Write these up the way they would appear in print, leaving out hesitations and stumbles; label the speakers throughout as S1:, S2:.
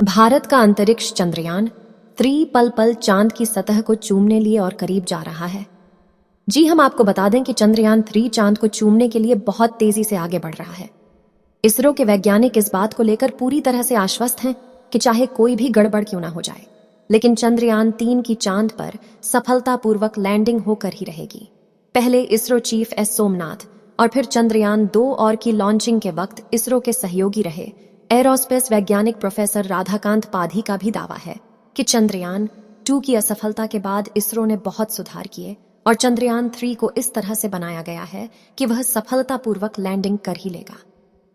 S1: भारत का अंतरिक्ष चंद्रयान 3 पल पल चांद की सतह को चूमने लिए और करीब जा रहा है। जी, हम आपको बता दें कि चंद्रयान 3 चांद को चूमने के लिए बहुत तेजी से आगे बढ़ रहा है। इसरो के वैज्ञानिक इस बात को लेकर पूरी तरह से आश्वस्त हैं कि चाहे कोई भी गड़बड़ क्यों ना हो जाए, लेकिन चंद्रयान 3 की चांद पर सफलतापूर्वक लैंडिंग होकर ही रहेगी। पहले इसरो चीफ एस सोमनाथ और फिर चंद्रयान 2 और की लॉन्चिंग के वक्त इसरो के सहयोगी रहे एरोस्पेस वैज्ञानिक प्रोफेसर राधाकांत पाधी का भी दावा है कि चंद्रयान 2 की असफलता के बाद इसरो ने बहुत सुधार किए और चंद्रयान 3 को इस तरह से बनाया गया है कि वह सफलतापूर्वक लैंडिंग कर ही लेगा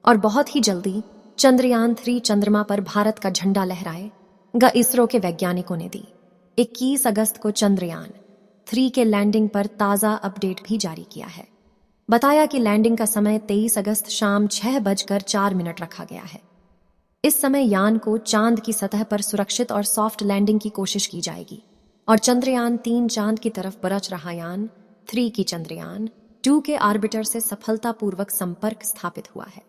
S1: और बहुत ही जल्दी चंद्रयान 3 चंद्रमा पर भारत का झंडा लहराएगा। इसरो के वैज्ञानिकों ने दी 21 अगस्त को चंद्रयान 3 के लैंडिंग पर ताज़ा अपडेट भी जारी किया है। बताया कि लैंडिंग का समय 23 अगस्त शाम 6:04 रखा गया है। इस समय यान को चांद की सतह पर सुरक्षित और सॉफ्ट लैंडिंग की कोशिश की जाएगी और चंद्रयान 3 चांद की तरफ बरच रहा यान 3 की चंद्रयान 2 के ऑर्बिटर से सफलतापूर्वक संपर्क स्थापित हुआ है।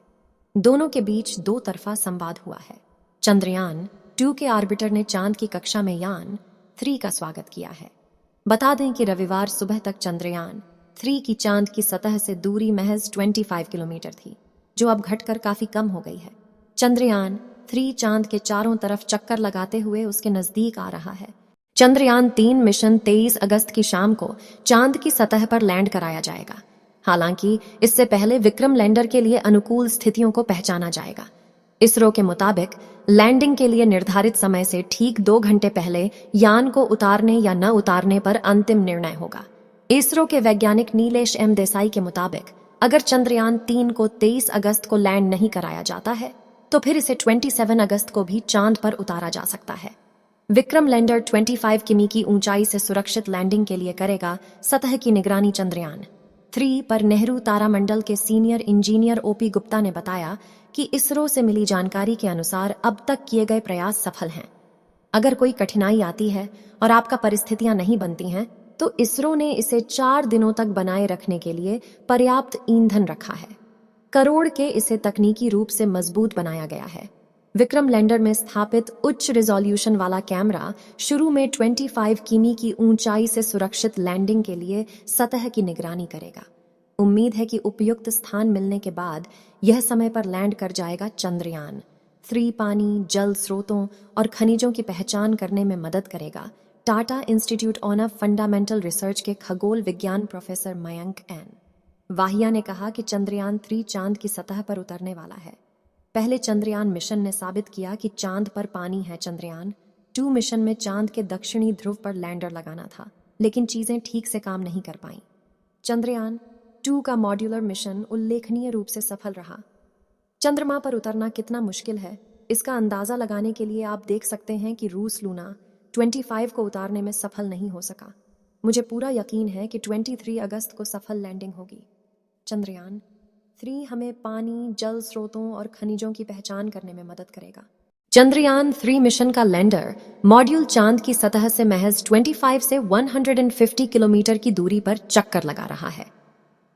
S1: दोनों के बीच दो तरफा संवाद हुआ है। चंद्रयान 2 के ऑर्बिटर ने चांद की कक्षा में यान 3 का स्वागत किया है। बता दें कि रविवार सुबह तक चंद्रयान 3 की चांद की सतह से दूरी महज 25 किलोमीटर थी, जो अब घटकर काफी कम हो गई है। चंद्रयान 3 चांद के चारों तरफ चक्कर लगाते हुए उसके नजदीक आ रहा है। चंद्रयान 3 मिशन 23 अगस्त की शाम को चांद की सतह पर लैंड कराया जाएगा। हालांकि इससे पहले विक्रम लैंडर के लिए अनुकूल स्थितियों को पहचाना जाएगा। इसरो के मुताबिक लैंडिंग के लिए निर्धारित समय से ठीक 2 घंटे पहले यान को उतारने या न उतारने पर अंतिम निर्णय होगा। इसरो के वैज्ञानिक नीलेश एम देसाई के मुताबिक अगर चंद्रयान 3 को 23 अगस्त को लैंड नहीं कराया जाता है तो फिर इसे 27 अगस्त को भी चांद पर उतारा जा सकता है। विक्रम लैंडर 25 किमी की ऊंचाई से सुरक्षित लैंडिंग के लिए करेगा सतह की निगरानी। चंद्रयान 3 पर नेहरू तारामंडल के सीनियर इंजीनियर ओपी गुप्ता ने बताया कि इसरो से मिली जानकारी के अनुसार अब तक किए गए प्रयास सफल हैं। अगर कोई कठिनाई आती है और आपका परिस्थितियां नहीं बनती हैं तो इसरो ने इसे 4 दिनों तक बनाए रखने के लिए पर्याप्त ईंधन रखा है। करोड़ के इसे तकनीकी रूप से मजबूत बनाया गया है। विक्रम लैंडर में स्थापित उच्च रिजोल्यूशन वाला कैमरा शुरू में 25 किमी की ऊंचाई से सुरक्षित लैंडिंग के लिए सतह की निगरानी करेगा। उम्मीद है कि उपयुक्त स्थान मिलने के बाद यह समय पर लैंड कर जाएगा। चंद्रयान 3 पानी, जल स्रोतों और खनिजों की पहचान करने में मदद करेगा। Tata institute on fundamental research के खगोल विज्ञान प्रोफेसर मयंक एन वाहिया ने कहा कि चंद्रयान 3 चांद की सतह पर उतरने वाला है। पहले चंद्रयान मिशन ने साबित किया कि चांद पर पानी है। चंद्रयान 2 मिशन में चांद के दक्षिणी ध्रुव पर लैंडर लगाना था, लेकिन चीजें ठीक से काम नहीं कर पाईं। चंद्रयान 2 का मॉड्यूलर मिशन उल्लेखनीय रूप से सफल रहा। चंद्रमा पर उतरना कितना मुश्किल है, इसका अंदाजा लगाने के लिए आप देख सकते हैं कि रूस लूना 25 को उतारने में सफल नहीं हो सका। मुझे पूरा यकीन है कि 23 अगस्त को सफल लैंडिंग होगी। चंद्रयान 3 हमें पानी, जल स्रोतों और खनिजों की पहचान करने में मदद करेगा। चंद्रयान 3 मिशन का लैंडर मॉड्यूल चांद की सतह से महज 25 से 150 किलोमीटर की दूरी पर चक्कर लगा रहा है।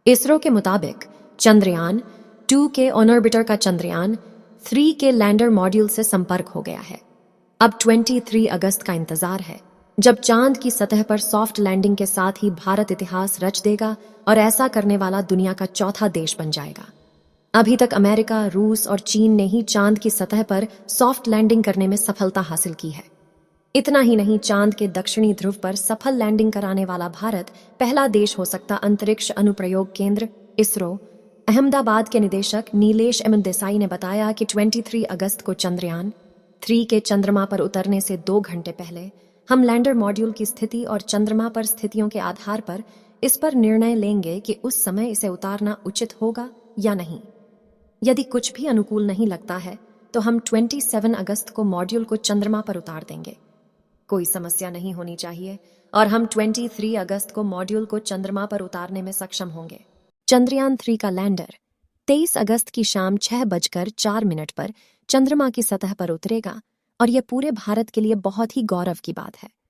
S1: इसरो के मुताबिक चंद्रयान 2 के ऑर्बिटर का चंद्रयान 3 के लैंडर मॉड्यूल से संपर्क हो गया है। अब 23 अगस्त का इंतजार है, जब चांद की सतह पर सॉफ्ट लैंडिंग के साथ ही भारत इतिहास रच देगा और ऐसा करने वाला दुनिया का चौथा देश बन जाएगा। अभी तक अमेरिका, रूस और चीन ने ही चांद की सतह पर सॉफ्ट लैंडिंग करने में सफलता हासिल की है। इतना ही नहीं, चांद के दक्षिणी ध्रुव पर सफल लैंडिंग कराने वाला भारत पहला देश हो सकता। अंतरिक्ष अनुप्रयोग केंद्र इसरो अहमदाबाद के निदेशक नीलेश एम देसाई ने बताया कि 23 अगस्त को चंद्रयान 3 के चंद्रमा पर उतरने से 2 घंटे पहले हम लैंडर मॉड्यूल की स्थिति और चंद्रमा पर स्थितियों के आधार पर इस पर निर्णय लेंगे कि उस समय इसे उतारना उचित होगा या नहीं। यदि कुछ भी अनुकूल नहीं लगता है तो हम 27 अगस्त को मॉड्यूल को चंद्रमा पर उतार देंगे। कोई समस्या नहीं होनी चाहिए और हम 23 अगस्त को मॉड्यूल को चंद्रमा पर उतारने में सक्षम होंगे। चंद्रयान 3 का लैंडर 23 अगस्त की शाम 6:04 पर चंद्रमा की सतह पर उतरेगा और यह पूरे भारत के लिए बहुत ही गौरव की बात है।